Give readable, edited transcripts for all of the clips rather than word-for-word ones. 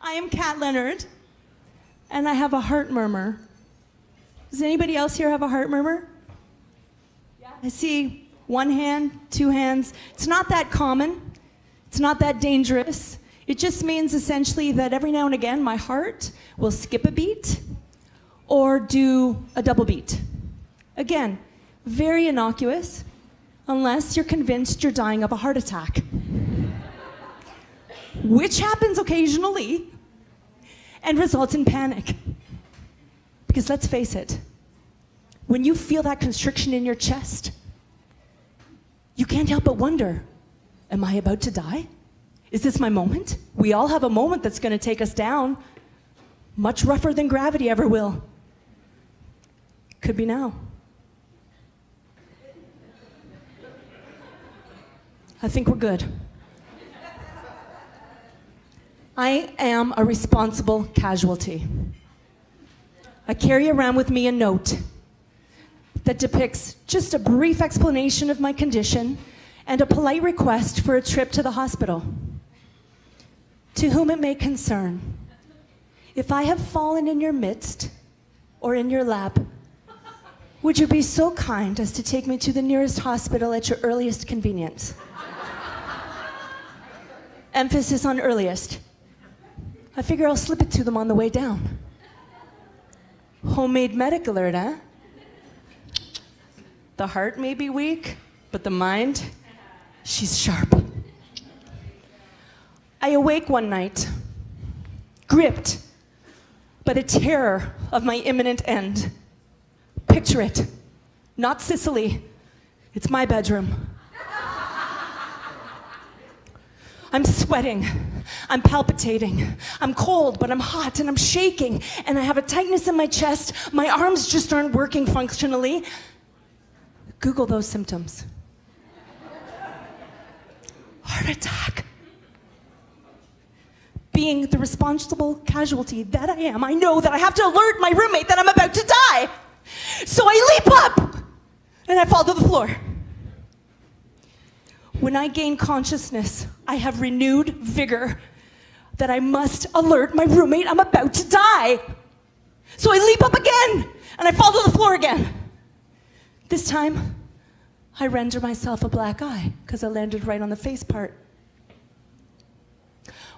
I am Kat Leonard, and I have a heart murmur. Does anybody else here have a heart murmur? Yeah. I see one hand, two hands. It's not that common. It's not that dangerous. It just means essentially that every now and again my heart will skip a beat or do a double beat. Again, very innocuous, unless you're convinced you're dying of a heart attack. Which happens occasionally and results in panic. Because let's face it, when you feel that constriction in your chest, you can't help but wonder, am I about to die? Is this my moment? We all have a moment that's going to take us down, much rougher than gravity ever will. Could be now. I think we're good. I am a responsible casualty. I carry around with me a note that depicts just a brief explanation of my condition and a polite request for a trip to the hospital. To whom it may concern, if I have fallen in your midst or in your lap, would you be so kind as to take me to the nearest hospital at your earliest convenience? Emphasis on earliest. I figure I'll slip it to them on the way down. Homemade medic alert, huh? The heart may be weak, but the mind, she's sharp. I awake one night, gripped by the terror of my imminent end. Picture it, not Sicily, it's my bedroom. I'm sweating, I'm palpitating, I'm cold, but I'm hot and I'm shaking, and I have a tightness in my chest. My arms just aren't working functionally. Google those symptoms. Heart attack. Being the responsible casualty that I am, I know that I have to alert my roommate that I'm about to die. So I leap up and I fall to the floor. When I gain consciousness, I have renewed vigor that I must alert my roommate I'm about to die. So I leap up again and I fall to the floor again. This time, I render myself a black eye because I landed right on the face part.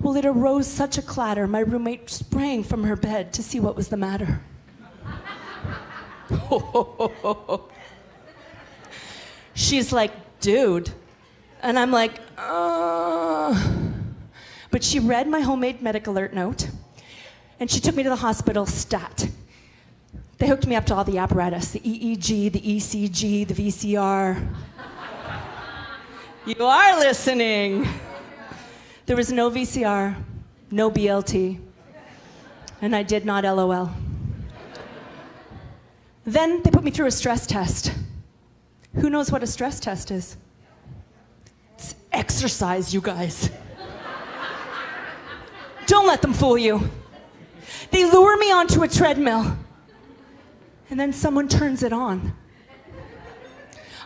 Well, it arose such a clatter, my roommate sprang from her bed to see what was the matter. She's like, dude. And I'm like, But she read my homemade medic alert note, and she took me to the hospital stat. They hooked me up to all the apparatus, the EEG, the ECG, the VCR. You are listening. There was no VCR, no BLT, and I did not LOL. Then they put me through a stress test. Who knows what a stress test is? It's exercise, you guys. Don't let them fool you. They lure me onto a treadmill, and then someone turns it on.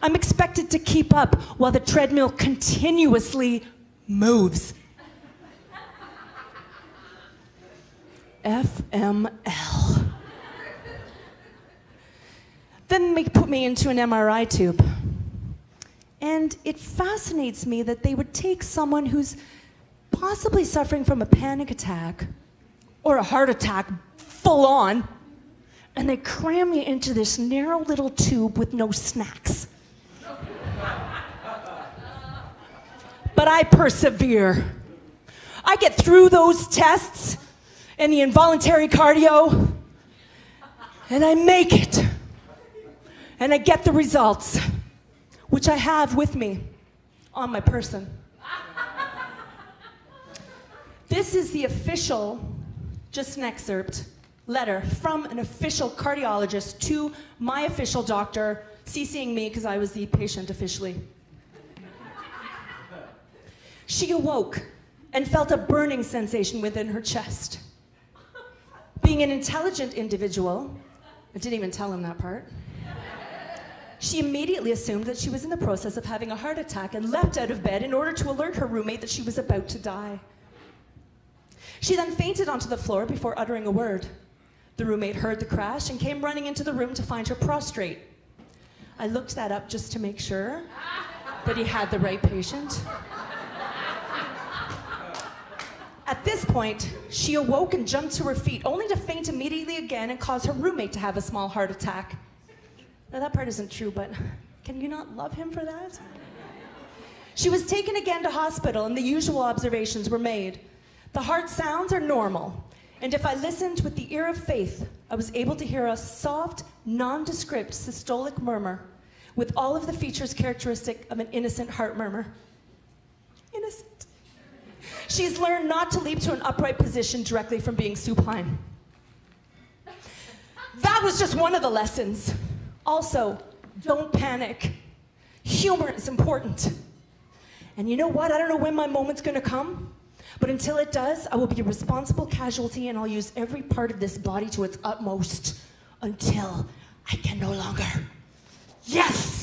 I'm expected to keep up while the treadmill continuously moves. FML. Then they put me into an MRI tube. And it fascinates me that they would take someone who's possibly suffering from a panic attack or a heart attack full on, and they cram me into this narrow little tube with no snacks. But I persevere. I get through those tests and the involuntary cardio, and I make it. And I get the results, which I have with me on my person. This is the official, just an excerpt, letter from an official cardiologist to my official doctor, CCing me because I was the patient officially. She awoke and felt a burning sensation within her chest. Being an intelligent individual, I didn't even tell him that part, she immediately assumed that she was in the process of having a heart attack and leapt out of bed in order to alert her roommate that she was about to die. She then fainted onto the floor before uttering a word. The roommate heard the crash and came running into the room to find her prostrate. I looked that up just to make sure that he had the right patient. At this point, she awoke and jumped to her feet, only to faint immediately again and cause her roommate to have a small heart attack. Now that part isn't true, but can you not love him for that? She was taken again to hospital and the usual observations were made. The heart sounds are normal, and if I listened with the ear of faith, I was able to hear a soft, nondescript systolic murmur with all of the features characteristic of an innocent heart murmur. Innocent. She's learned not to leap to an upright position directly from being supine. That was just one of the lessons. Also, don't panic. Humor is important. And you know what? I don't know when my moment's gonna come, but until it does, I will be a responsible casualty and I'll use every part of this body to its utmost until I can no longer. Yes!